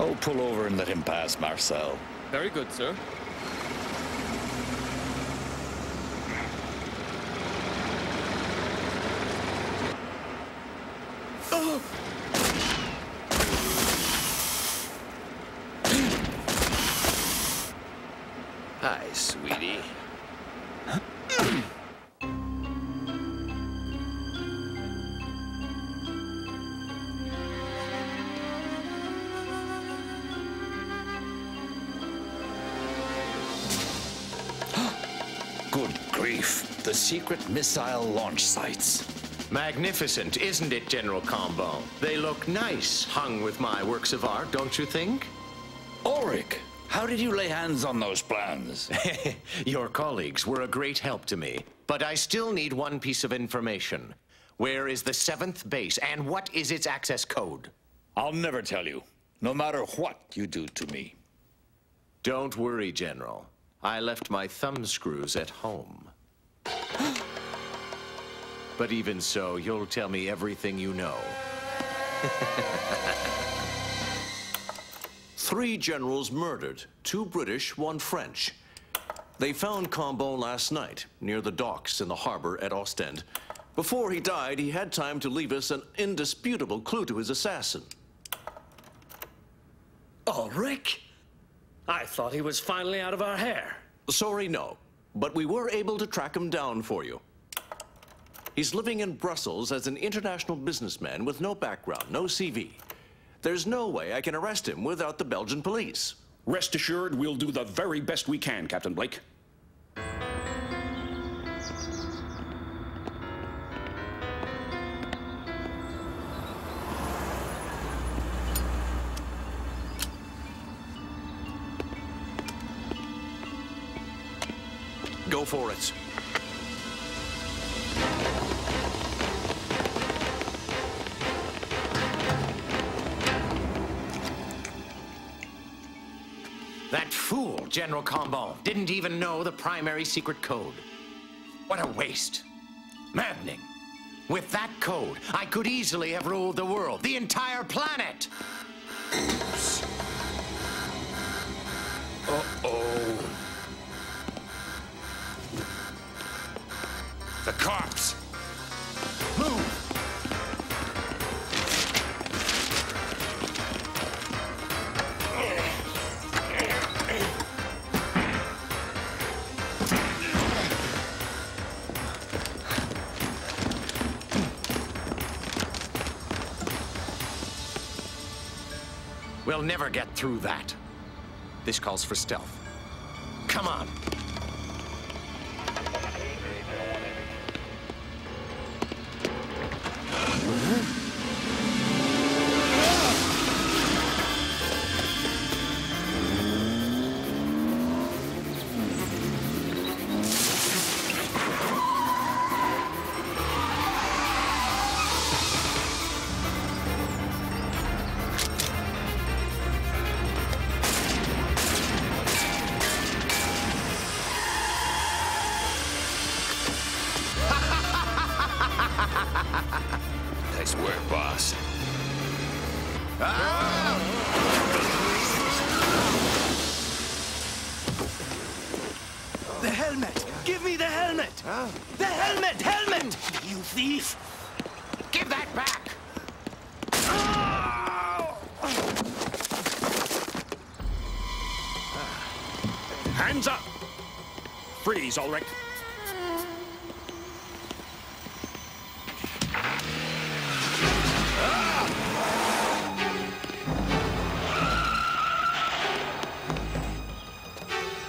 Oh, pull over and let him pass, Marcel. Very good, sir. Oh. Hi, sweetie. Good grief. The secret missile launch sites. Magnificent, isn't it, General Combo? They look nice, hung with my works of art, don't you think? Ulrich, how did you lay hands on those plans? Your colleagues were a great help to me, but I still need one piece of information. Where is the 7th base, and what is its access code? I'll never tell you, no matter what you do to me. Don't worry, General. I left my thumbscrews at home. But even so, you'll tell me everything you know. 3 generals murdered, 2 British, 1 French. They found Combo last night, near the docks in the harbor at Ostend. Before he died, he had time to leave us an indisputable clue to his assassin. Ulrich? I thought he was finally out of our hair. Sorry, no. But we were able to track him down for you. He's living in Brussels as an international businessman with no background, no CV. There's no way I can arrest him without the Belgian police. Rest assured, we'll do the very best we can, Captain Blake. Go for it. That fool, General Combo, didn't even know the primary secret code. What a waste. Maddening. With that code, I could easily have ruled the world, the entire planet. Uh-oh. The cops! Move! We'll never get through that. This calls for stealth. Come on. Nice work, boss. The helmet! Give me the helmet! The helmet! Helmet! You thief! Give that back! Hands up! Freeze, Ulrich.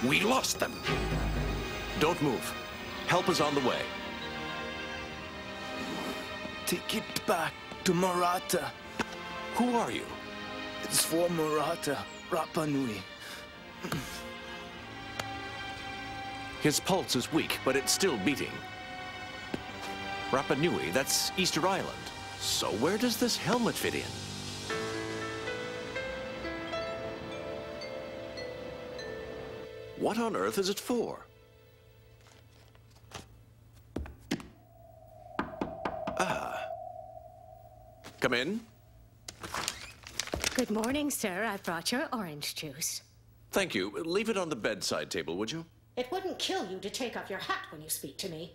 We lost them. Don't move. Help is on the way. Take it back to Murata. Who are you? It's for Murata, Rapa Nui. His pulse is weak, but it's still beating. Rapa Nui, that's Easter Island. So where does this helmet fit in? What on earth is it for? Ah. Come in. Good morning, sir. I've brought your orange juice. Thank you. Leave it on the bedside table, would you? It wouldn't kill you to take off your hat when you speak to me.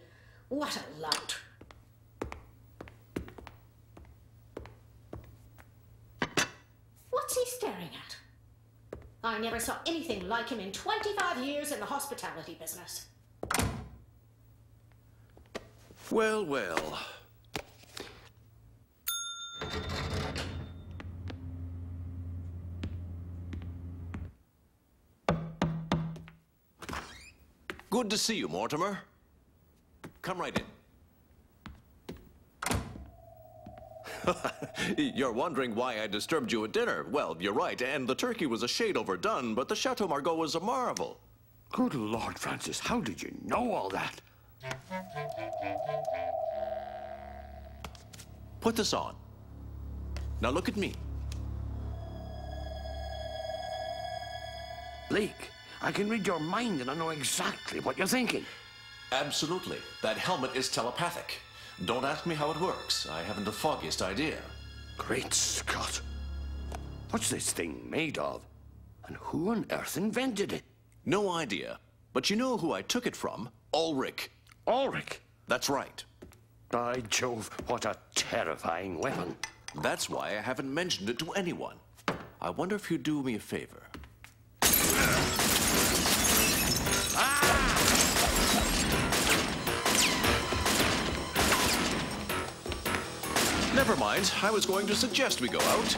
What a lout. What's he staring at? I never saw anything like him in 25 years in the hospitality business. Well, well. Good to see you, Mortimer. Come right in. You're wondering why I disturbed you at dinner. Well, you're right, and the turkey was a shade overdone, but the Chateau Margaux was a marvel. Good Lord, Francis, how did you know all that? Put this on. Now look at me. Blake, I can read your mind and I know exactly what you're thinking. Absolutely. That helmet is telepathic. Don't ask me how it works. I haven't the foggiest idea. Great Scott. What's this thing made of? And who on earth invented it? No idea. But you know who I took it from? Ulrich. Ulrich? That's right. By Jove, what a terrifying weapon. That's why I haven't mentioned it to anyone. I wonder if you'd do me a favor. Never mind. I was going to suggest we go out.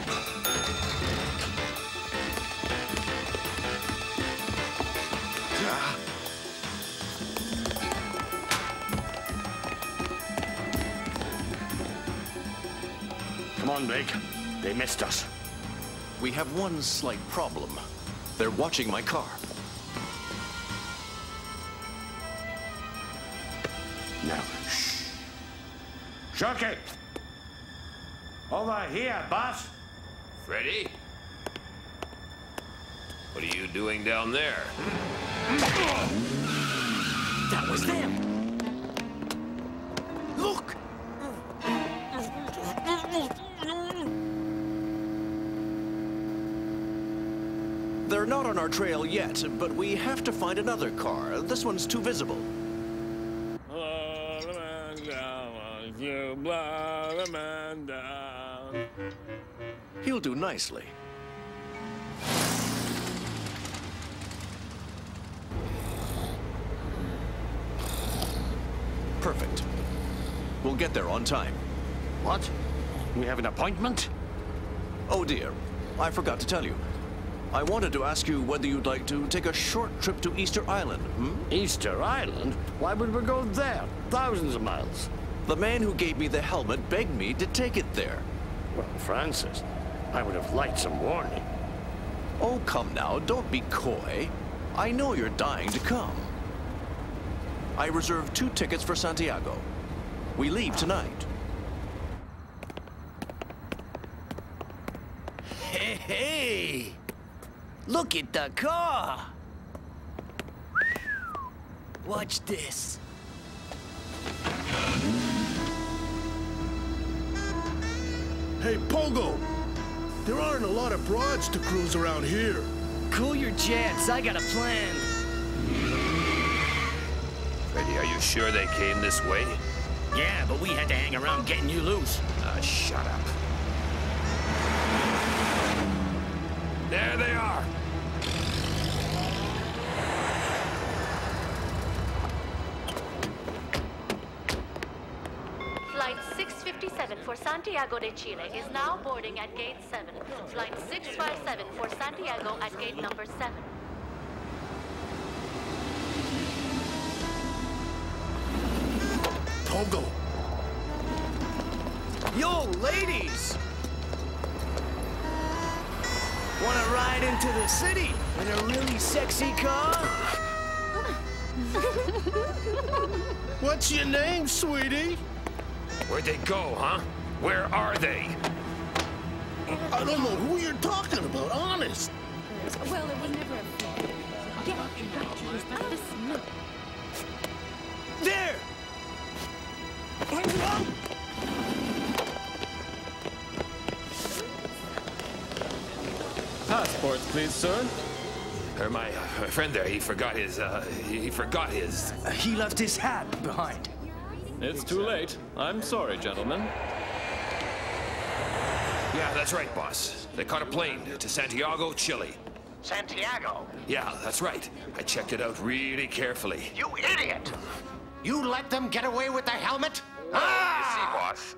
Come on, Blake. They missed us. We have one slight problem. They're watching my car. Now, shh. Shocky! Over here, boss. Freddy? What are you doing down there? That was them. Look! They're not on our trail yet, but we have to find another car. This one's too visible. He'll do nicely. Perfect. We'll get there on time. What? We have an appointment? Oh dear, I forgot to tell you. I wanted to ask you whether you'd like to take a short trip to Easter Island, Easter Island? Why would we go there? Thousands of miles. The man who gave me the helmet begged me to take it there. Well, Francis, I would have liked some warning. Oh, come now, don't be coy. I know you're dying to come. I reserved 2 tickets for Santiago. We leave tonight. Hey, hey! Look at the car! Watch this. Hey, Pogo! There aren't a lot of broads to cruise around here. Cool your jets, I got a plan. Freddy, are you sure they came this way? Yeah, but we had to hang around getting you loose. Shut up. There they are. Flight 657 for Santiago de Chile is now boarding at gate 7. Flight 657 for Santiago at gate number 7. Pogo! Yo, ladies! Wanna ride into the city in a really sexy car? What's your name, sweetie? Where'd they go, huh? Where are they? I don't know who you're talking about, honest. Well, it would never have been. Get There! please, sir? My friend there, he forgot his, He left his hat behind. It's too late. I'm sorry, gentlemen. Yeah, that's right, boss. They caught a plane to Santiago, Chile. Santiago? Yeah, that's right. I checked it out really carefully. You idiot! You let them get away with the helmet? You see, boss.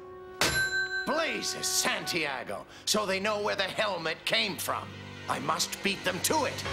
Blazes, Santiago. So they know where the helmet came from. I must beat them to it.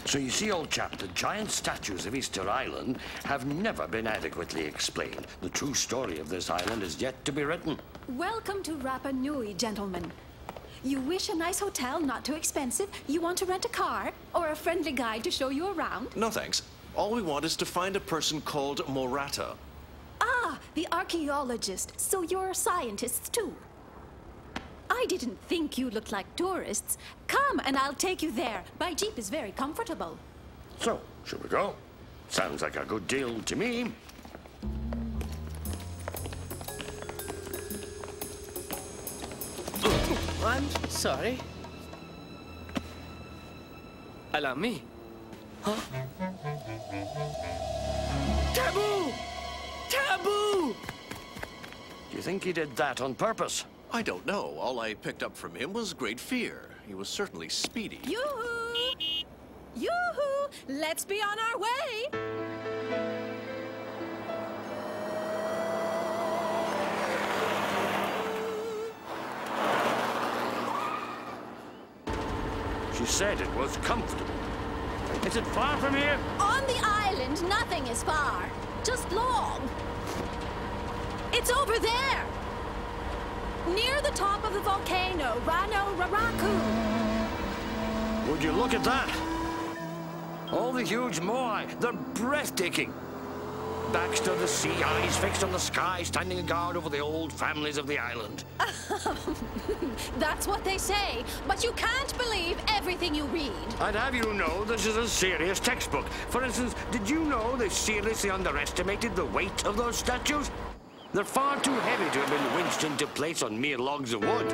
So you see, old chap, the giant statues of Easter Island have never been adequately explained. The true story of this island is yet to be written. Welcome to Rapa Nui, gentlemen. You wish a nice hotel, not too expensive? You want to rent a car? Or a friendly guide to show you around? No, thanks. All we want is to find a person called Morata. Ah, the archaeologist. So you're scientists, too. I didn't think you looked like tourists. Come, and I'll take you there. My Jeep is very comfortable. So, should we go? Sounds like a good deal to me. I'm sorry. Allow me. Huh? Taboo! Taboo! Do you think he did that on purpose? I don't know. All I picked up from him was great fear. He was certainly speedy. Yoo-hoo! Yoo-hoo! Let's be on our way! She said it was comfortable. Is it far from here? On the island, nothing is far. Just long. It's over there! Near the top of the volcano, Rano Raraku. Would you look at that? All the huge moai, they're breathtaking. Backs to the sea, eyes fixed on the sky, standing guard over the old families of the island. That's what they say, but you can't believe everything you read. I'd have you know this is a serious textbook. For instance, did you know they seriously underestimated the weight of those statues? They're far too heavy to have been winched into place on mere logs of wood.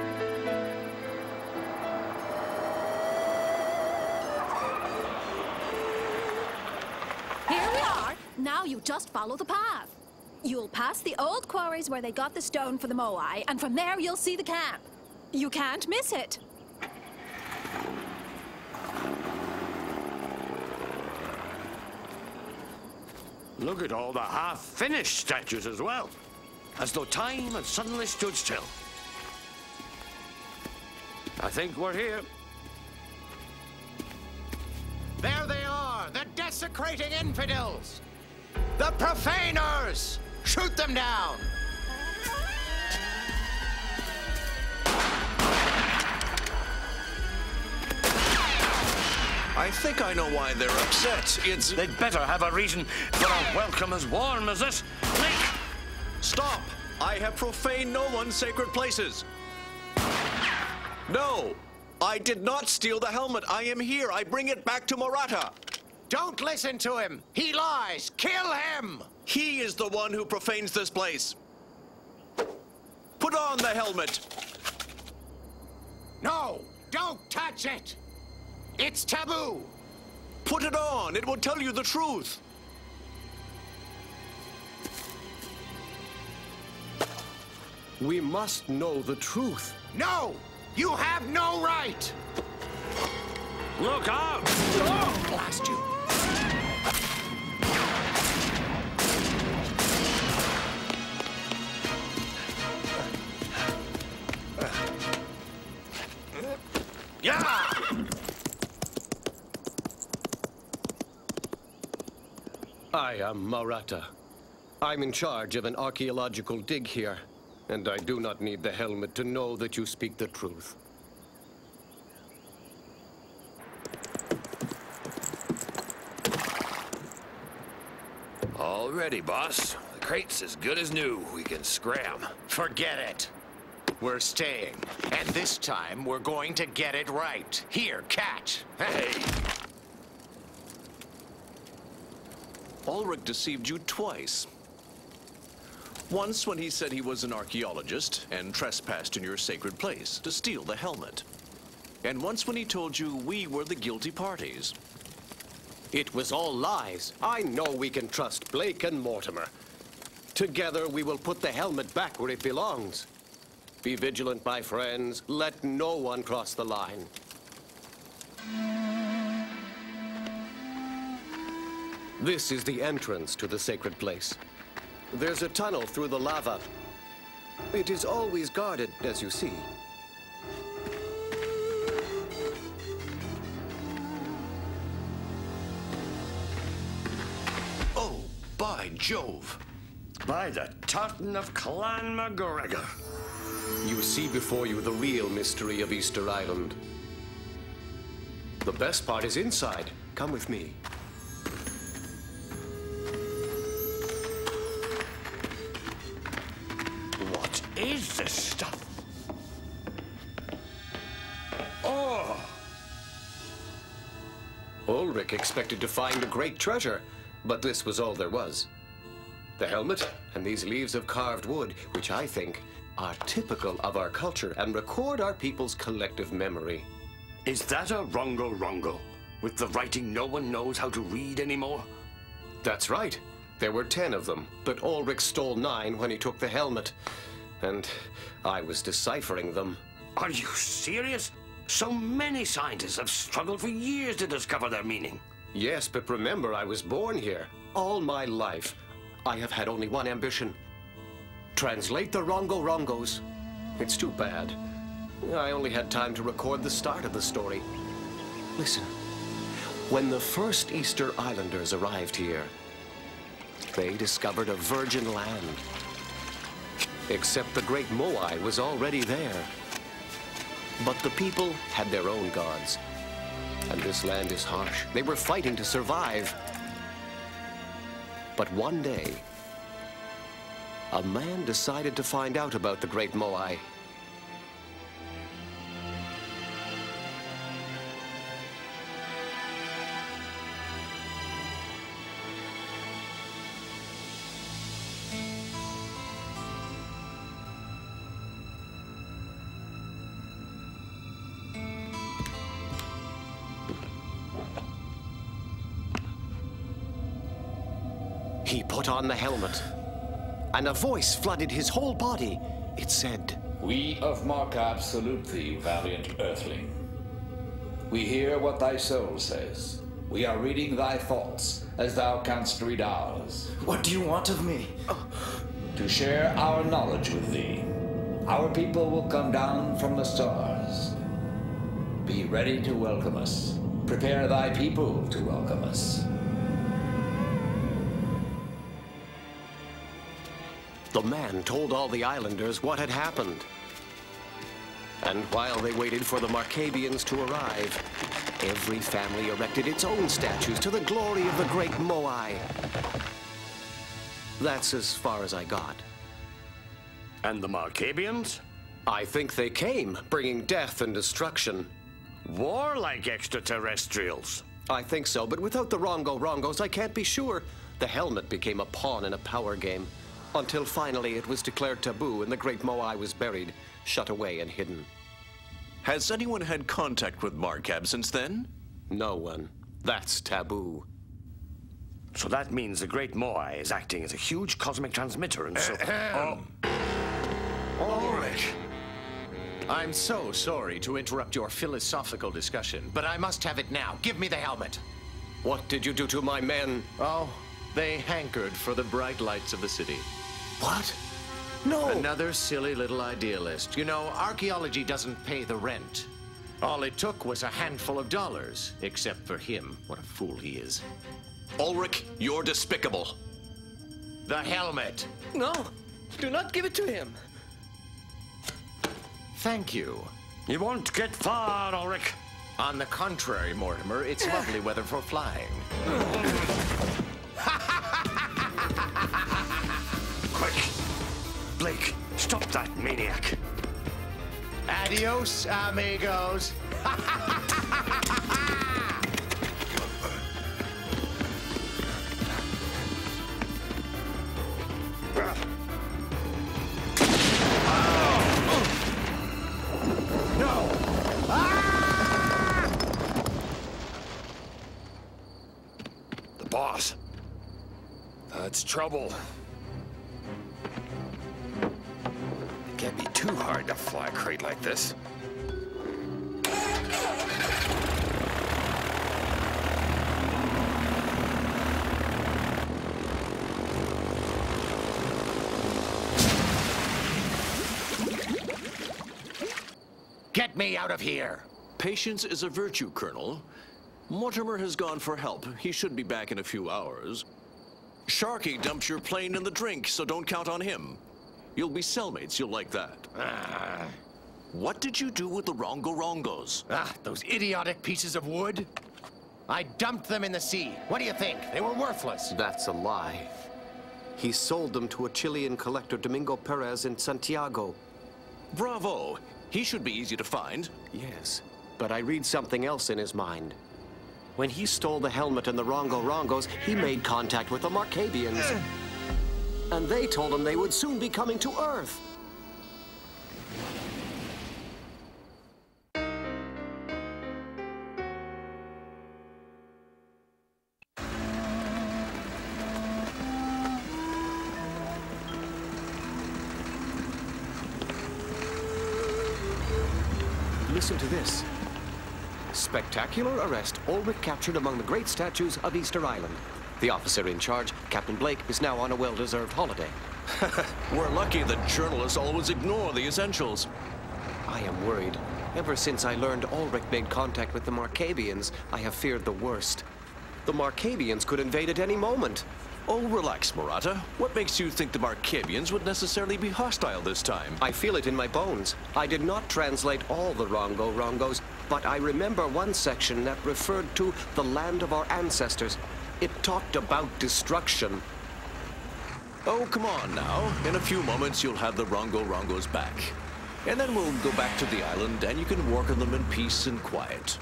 Here we are. Now you just follow the path. You'll pass the old quarries where they got the stone for the moai, and from there you'll see the camp. You can't miss it. Look at all the half-finished statues as well. As though time had suddenly stood still. I think we're here. There they are, the desecrating infidels! The profaners! Shoot them down! I think I know why they're upset. It's... They'd better have a reason for a welcome as warm as this. Link! Stop! I have profaned no one's sacred places. No! I did not steal the helmet. I am here. I bring it back to Morata. Don't listen to him. He lies. Kill him! He is the one who profanes this place. Put on the helmet. No! Don't touch it! It's taboo! Put it on. It will tell you the truth. We must know the truth. No! You have no right! Look out! Oh, blast you! Yeah! I am Morata. I'm in charge of an archaeological dig here, and I do not need the helmet to know that you speak the truth. All ready, boss. The crate's as good as new. We can scram. Forget it. We're staying. And this time, we're going to get it right. Here, catch. Hey. Ulrich deceived you twice. Once when he said he was an archaeologist and trespassed in your sacred place to steal the helmet. And once when he told you we were the guilty parties. It was all lies. I know we can trust Blake and Mortimer. Together, we will put the helmet back where it belongs. Be vigilant, my friends. Let no one cross the line. This is the entrance to the sacred place. There's a tunnel through the lava. It is always guarded, as you see. Oh, by Jove! By the tartan of Clan MacGregor. You see before you the real mystery of Easter Island. The best part is inside. Come with me. What is this stuff? Oh! Ulrich expected to find a great treasure, but this was all there was. The helmet and these leaves of carved wood, which I think are typical of our culture and record our people's collective memory. Is that a rongo-rongo? With the writing no one knows how to read anymore? That's right. There were 10 of them, but Ulrich stole 9 when he took the helmet. And I was deciphering them. Are you serious? So many scientists have struggled for years to discover their meaning. Yes, but remember, I was born here. All my life, I have had only one ambition. Translate the rongo-rongos. It's too bad. I only had time to record the start of the story. Listen. When the first Easter Islanders arrived here, they discovered a virgin land. Except the great Moai was already there. But the people had their own gods. And this land is harsh. They were fighting to survive. But one day, a man decided to find out about the great Moai. He put on the helmet, and a voice flooded his whole body. It said, "We of Markab salute thee, valiant earthling. We hear what thy soul says. We are reading thy thoughts, as thou canst read ours. What do you want of me? To share our knowledge with thee. Our people will come down from the stars. Be ready to welcome us. Prepare thy people to welcome us." The man told all the islanders what had happened. And while they waited for the Markabians to arrive, every family erected its own statues to the glory of the great Moai. That's as far as I got. And the Markabians? I think they came, bringing death and destruction. Warlike extraterrestrials. I think so, but without the rongo-rongos, I can't be sure. The helmet became a pawn in a power game. Until finally it was declared taboo and the great Moai was buried, shut away and hidden. Has anyone had contact with Markab since then? No one. That's taboo. So that means the great Moai is acting as a huge cosmic transmitter and so... Ulrich! I'm so sorry to interrupt your philosophical discussion, but I must have it now. Give me the helmet. What did you do to my men? Oh, they hankered for the bright lights of the city. What? No! Another silly little idealist. You know, archaeology doesn't pay the rent. All it took was a handful of dollars, except for him. What a fool he is. Ulrich, you're despicable. The helmet! No! Do not give it to him! Thank you. You won't get far, Ulrich. On the contrary, Mortimer, it's lovely weather for flying. Quick! Blake, stop that maniac. Adios, amigos. No! The boss. That's trouble. It can't be too hard to fly a crate like this. Get me out of here! Patience is a virtue, Colonel. Mortimer has gone for help. He should be back in a few hours. Sharky dumped your plane in the drink, so don't count on him. You'll be cellmates, you'll like that. What did you do with the Rongo-Rongos? Those idiotic pieces of wood? I dumped them in the sea. What do you think? They were worthless. That's a lie. He sold them to a Chilean collector, Domingo Perez, in Santiago. Bravo! He should be easy to find. Yes, but I read something else in his mind. When he stole the helmet and the Rongo-Rongos, he made contact with the Marcabians. And they told him they would soon be coming to Earth. Listen to this. Spectacular arrest. Ulrich captured among the great statues of Easter Island. The officer in charge, Captain Blake, is now on a well-deserved holiday. We're lucky that journalists always ignore the essentials. I am worried. Ever since I learned Ulrich made contact with the Marcabians, I have feared the worst. The Marcabians could invade at any moment. Oh, relax, Murata. What makes you think the Marcabians would necessarily be hostile this time? I feel it in my bones. I did not translate all the Rongo-Rongos, but I remember one section that referred to the land of our ancestors. It talked about destruction. Oh, come on now. In a few moments, you'll have the Rongo-Rongos back. And then we'll go back to the island, and you can work on them in peace and quiet.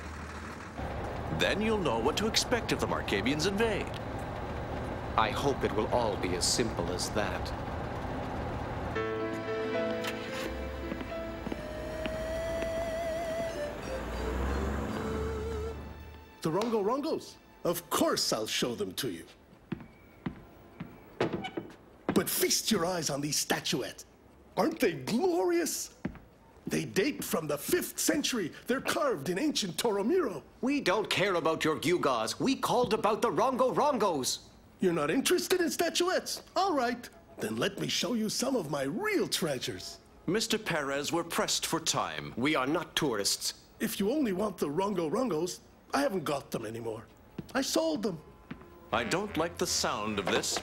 Then you'll know what to expect if the Marcabians invade. I hope it will all be as simple as that. The Rongo-Rongos? Of course I'll show them to you. But feast your eyes on these statuettes. Aren't they glorious? They date from the 5th century. They're carved in ancient Toromiro. We don't care about your gewgaws. We called about the Rongo-Rongos. You're not interested in statuettes? All right. Then let me show you some of my real treasures. Mr. Perez, we're pressed for time. We are not tourists. If you only want the Rongo-Rongos, I haven't got them anymore. I sold them. I don't like the sound of this.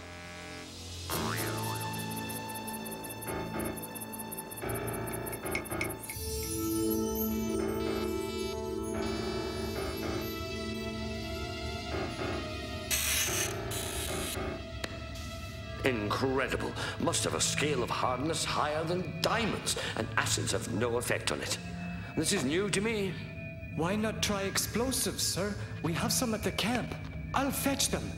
Incredible. Must have a scale of hardness higher than diamonds, and acids have no effect on it. This is new to me. Why not try explosives, sir? We have some at the camp. I'll fetch them.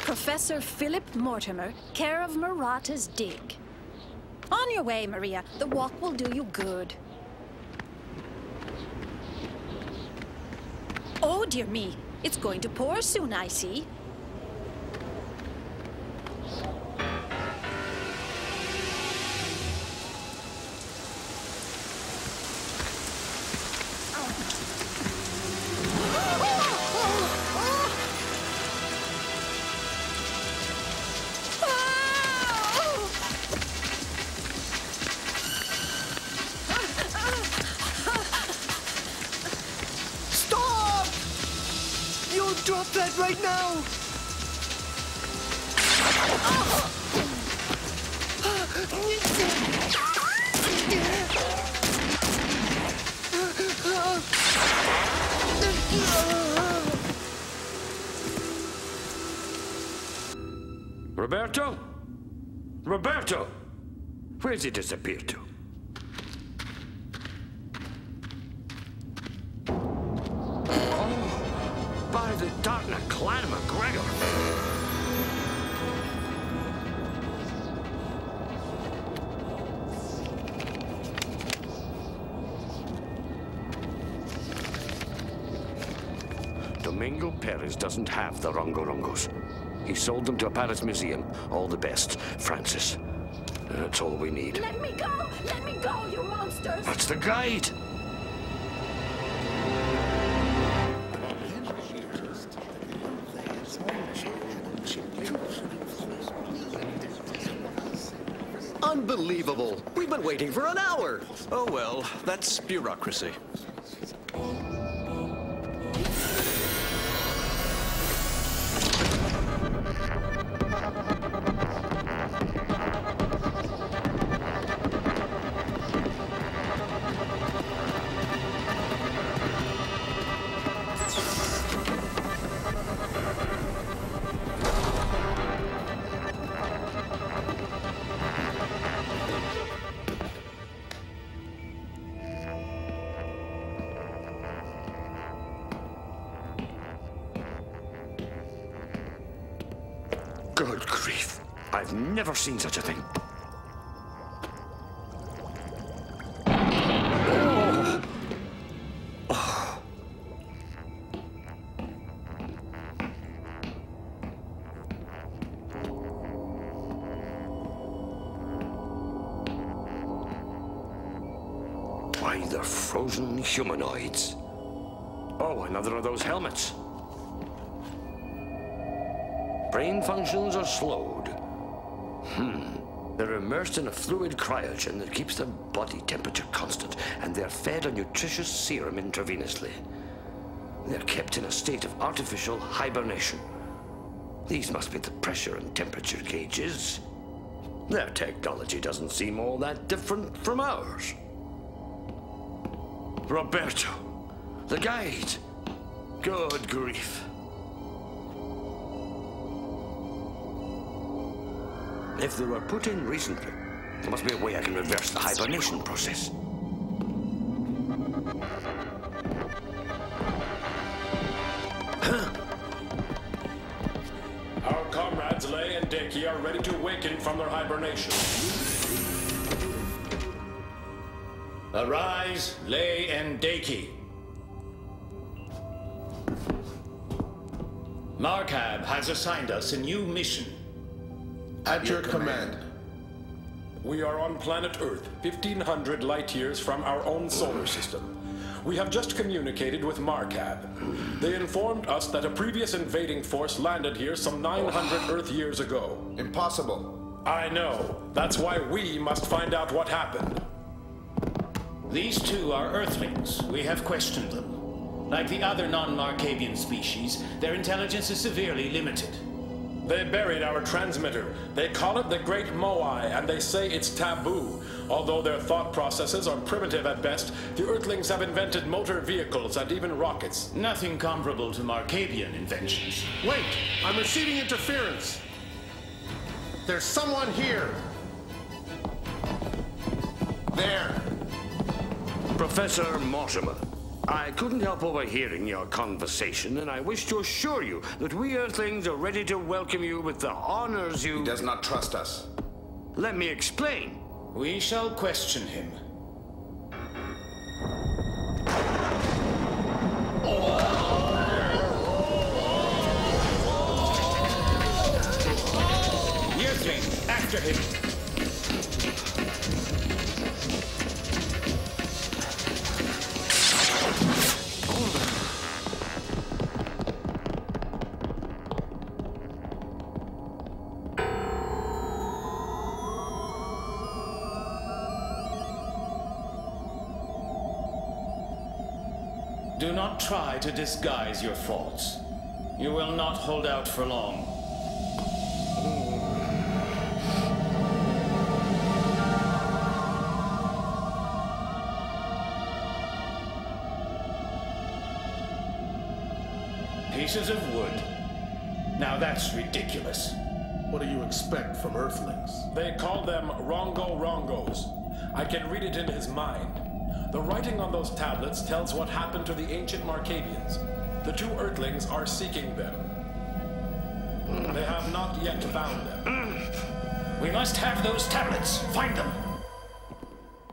Professor Philip Mortimer, care of Murata's dig. On your way, Maria. The walk will do you good. Oh, dear me. It's going to pour soon, I see. Drop that right now! Roberto? Roberto! Where's he disappeared to? Oh, by the Dartna Clan McGregor! Domingo Perez doesn't have the Rongo-Rongos. He sold them to a Paris museum. All the best, Francis. That's all we need. Let me go! Let me go, you monsters! That's the guide! Unbelievable! We've been waiting for an hour! Oh well, that's bureaucracy. Good grief. I've never seen such a thing. Oh. Oh. Why, they're frozen humanoids. Oh, another of those helmets. Brain functions are slowed. They're immersed in a fluid cryogen that keeps their body temperature constant, and they're fed a nutritious serum intravenously. They're kept in a state of artificial hibernation. These must be the pressure and temperature gauges. Their technology doesn't seem all that different from ours. Roberto, the guide. Good grief. If they were put in recently, there must be a way I can reverse the hibernation process. Our comrades Lay and Deki are ready to awaken from their hibernation. Arise, Lay and Deki. Markab has assigned us a new mission. At your command. We are on planet Earth, 1,500 light years from our own solar system. We have just communicated with Markab. They informed us that a previous invading force landed here some 900 Earth years ago. Impossible. I know. That's why we must find out what happened. These two are Earthlings. We have questioned them. Like the other non-Markabian species, their intelligence is severely limited. They buried our transmitter. They call it the Great Moai, and they say it's taboo. Although their thought processes are primitive at best, the Earthlings have invented motor vehicles and even rockets. Nothing comparable to Markabian inventions. Wait! I'm receiving interference! There's someone here! There! Professor Mortimer, I couldn't help overhearing your conversation, and I wish to assure you that we Earthlings are ready to welcome you with the honors you... He does not trust us. Let me explain. We shall question him. Earthling, after him! Do not try to disguise your faults. You will not hold out for long. Pieces of wood. Now that's ridiculous. What do you expect from Earthlings? They call them Rongo-Rongos. I can read it in his mind. The writing on those tablets tells what happened to the ancient Markadians. The two Earthlings are seeking them. They have not yet found them. We must have those tablets. Find them.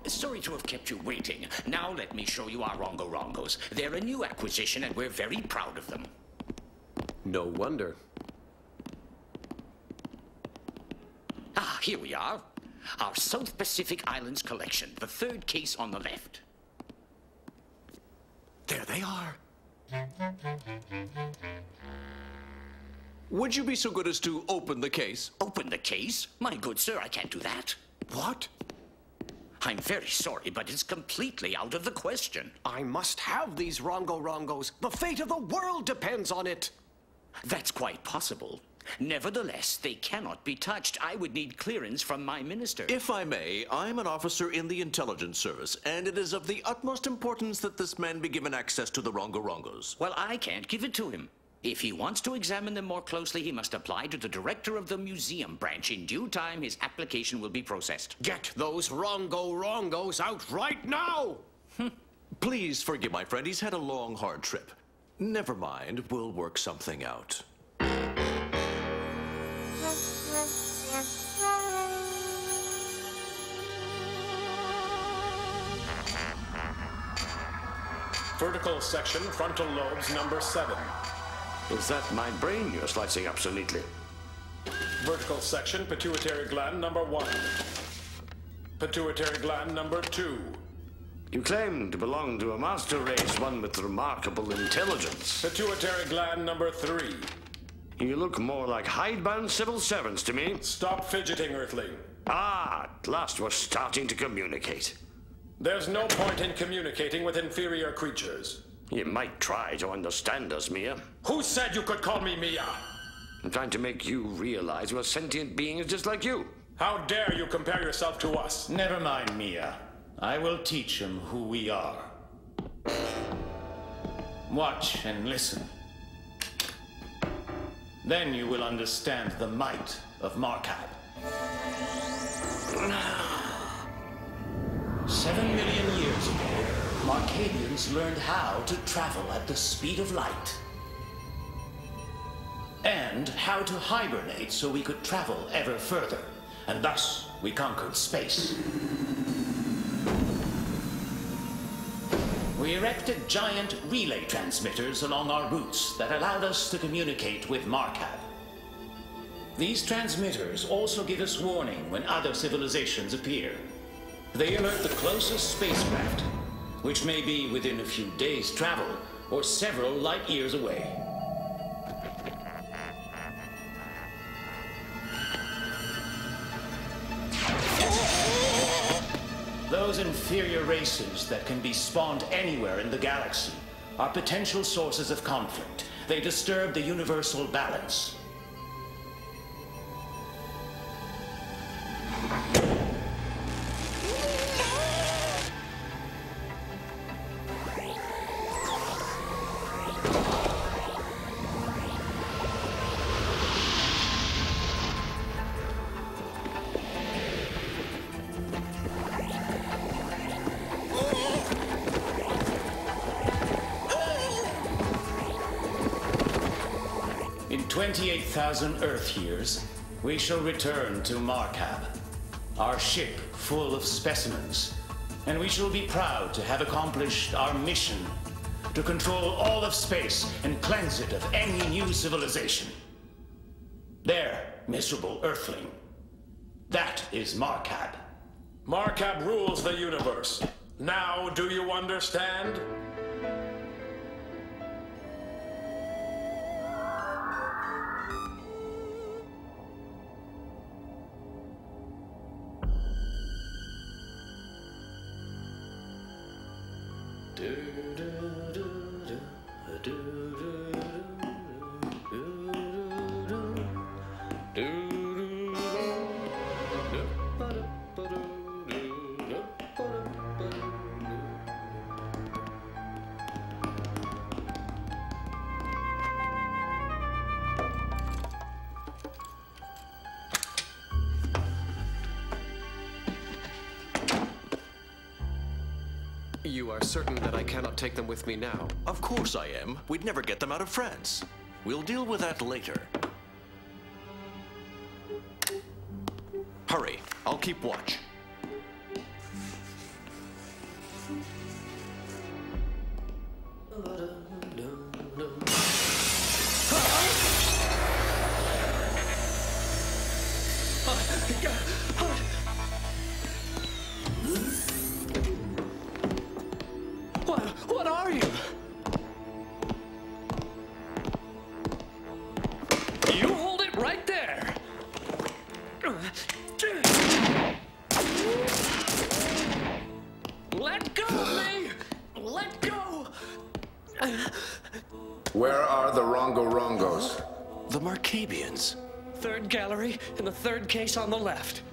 Sorry to have kept you waiting. Now let me show you our Rongo-Rongos. They're a new acquisition and we're very proud of them. No wonder. Ah, here we are. Our South Pacific Islands collection, the third case on the left. There they are. Would you be so good as to open the case? Open the case? My good sir, I can't do that. What? I'm very sorry, but it's completely out of the question. I must have these Rongo-Rongos. The fate of the world depends on it. That's quite possible. Nevertheless, they cannot be touched. I would need clearance from my minister. If I may, I'm an officer in the intelligence service, and it is of the utmost importance that this man be given access to the Rongo-Rongos. Well, I can't give it to him. If he wants to examine them more closely, he must apply to the director of the museum branch. In due time, his application will be processed. Get those Rongo-Rongos out right now! Please forgive my friend. He's had a long, hard trip. Never mind. We'll work something out. Vertical section, frontal lobes, number 7. Is that my brain you're slicing up so neatly? Vertical section, pituitary gland, number 1. Pituitary gland, number 2. You claim to belong to a master race, one with remarkable intelligence. Pituitary gland, number 3. You look more like hidebound civil servants to me. Stop fidgeting, Earthling. Ah, at last we're starting to communicate. There's no point in communicating with inferior creatures. You might try to understand us, Mia. Who said you could call me Mia? I'm trying to make you realize we're sentient beings just like you. How dare you compare yourself to us? Never mind, Mia. I will teach him who we are. Watch and listen. Then you will understand the might of Markab. 7 million years ago, Markadians learned how to travel at the speed of light. And how to hibernate so we could travel ever further. And thus, we conquered space. We erected giant relay transmitters along our routes that allowed us to communicate with Markab. These transmitters also give us warning when other civilizations appear. They alert the closest spacecraft, which may be within a few days' travel or several light years away. Those inferior races that can be spawned anywhere in the galaxy are potential sources of conflict. They disturb the universal balance. In 28,000 Earth years, we shall return to Markab, our ship full of specimens, and we shall be proud to have accomplished our mission to control all of space and cleanse it of any new civilization. There, miserable Earthling. That is Markab. Markab rules the universe. Now, do you understand? You are certain that I cannot take them with me now? Of course I am. We'd never get them out of France. We'll deal with that later. Hurry. I'll keep watch. What are you? You hold it right there. Let go of me! Let go! Where are the Rongo-Rongos? The Marcabians. Third gallery in the third case on the left.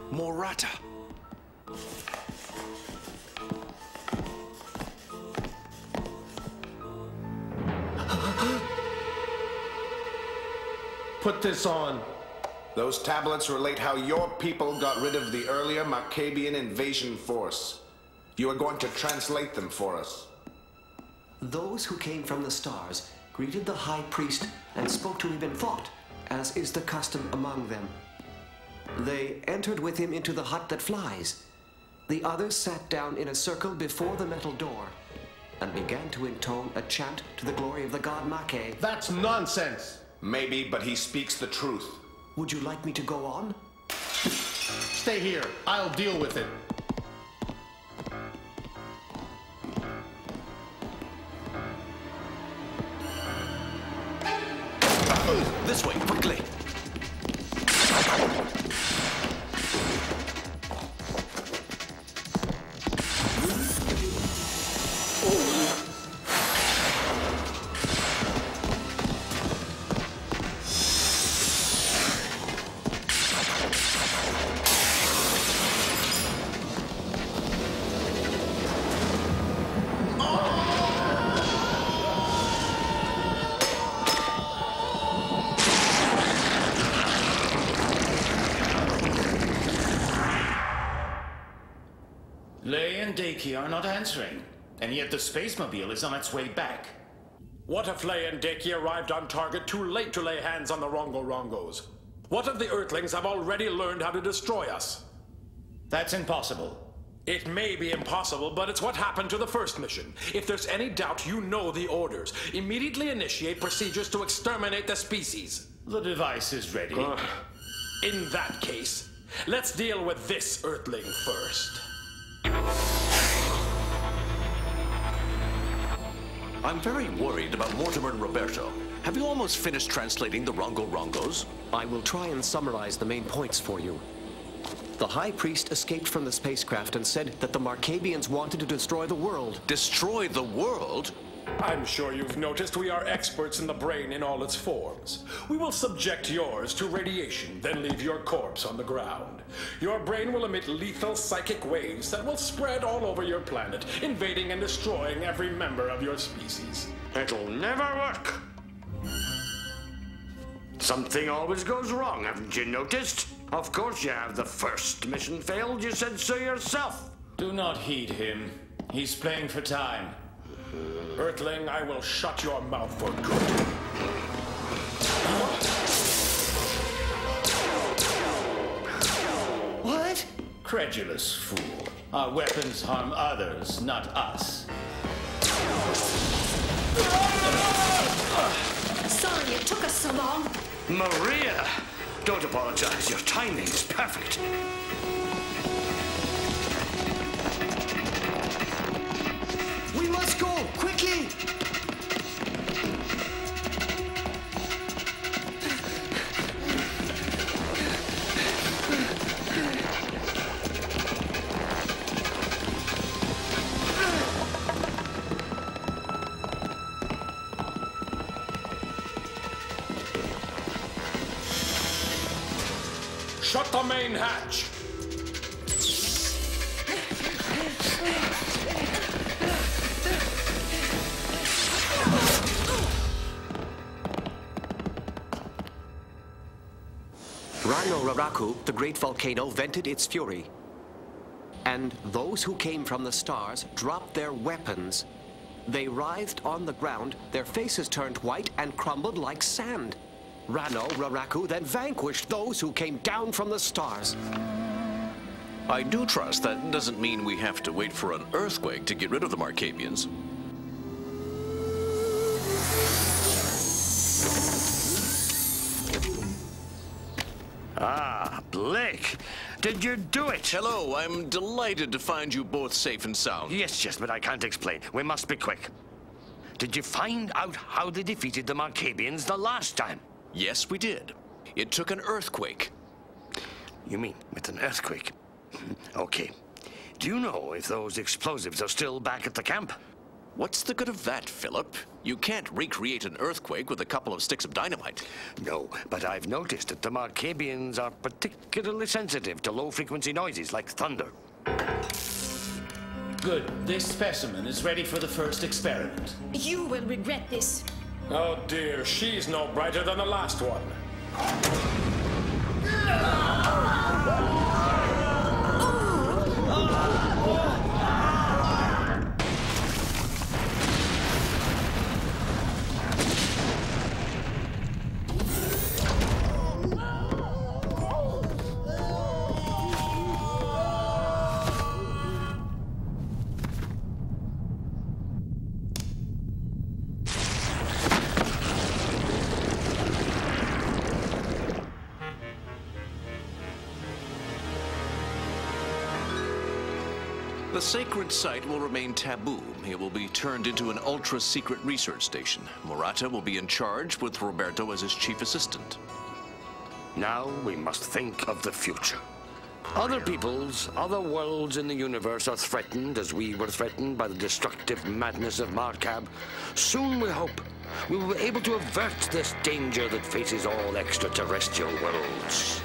Morata. Put this on. Those tablets relate how your people got rid of the earlier Marcabian invasion force. You are going to translate them for us. Those who came from the stars greeted the high priest and spoke to him in thought, as is the custom among them. They entered with him into the hut that flies. The others sat down in a circle before the metal door and began to intone a chant to the glory of the god Mackay. That's nonsense. Maybe, but he speaks the truth. Would you like me to go on? Stay here. I'll deal with it. This way, quickly. Lay and Daki are not answering, and yet the Spacemobile is on its way back. What if Lay and Daki arrived on target too late to lay hands on the Rongo-Rongos? What if the Earthlings have already learned how to destroy us? That's impossible. It may be impossible, but it's what happened to the first mission. If there's any doubt, you know the orders. Immediately initiate procedures to exterminate the species. The device is ready. In that case, let's deal with this Earthling first. I'm very worried about Mortimer and Roberto. Have you almost finished translating the Rongo-Rongos? I will try and summarize the main points for you. The High Priest escaped from the spacecraft and said that the Marcabians wanted to destroy the world. Destroy the world? I'm sure you've noticed we are experts in the brain in all its forms. We will subject yours to radiation, then leave your corpse on the ground. Your brain will emit lethal psychic waves that will spread all over your planet, invading and destroying every member of your species. It'll never work. Something always goes wrong, haven't you noticed? Of course you have. The first mission failed, you said so yourself. Do not heed him. He's playing for time. Earthling, I will shut your mouth for good. What? Credulous fool. Our weapons harm others, not us. Sorry it took us so long. Maria! Don't apologize. Your timing is perfect. We must go! Quickly! Shut the main hatch! Rano Raraku, the great volcano, vented its fury. And those who came from the stars dropped their weapons. They writhed on the ground, their faces turned white and crumbled like sand. Rano Raraku then vanquished those who came down from the stars. I do trust that doesn't mean we have to wait for an earthquake to get rid of the Markabians. Ah, Blake, did you do it? Hello, I'm delighted to find you both safe and sound. Yes, but I can't explain. We must be quick. Did you find out how they defeated the Markabians the last time? Yes, we did. It took an earthquake. You mean with an earthquake? Okay. Do you know if those explosives are still back at the camp? What's the good of that, Philip? You can't recreate an earthquake with a couple of sticks of dynamite. No, but I've noticed that the Markabians are particularly sensitive to low-frequency noises like thunder. Good. This specimen is ready for the first experiment. You will regret this. Oh dear, she's no brighter than the last one. The sacred site will remain taboo. It will be turned into an ultra-secret research station. Murata will be in charge with Roberto as his chief assistant. Now we must think of the future. Other peoples, other worlds in the universe are threatened as we were threatened by the destructive madness of Markab. Soon, we hope, we will be able to avert this danger that faces all extraterrestrial worlds.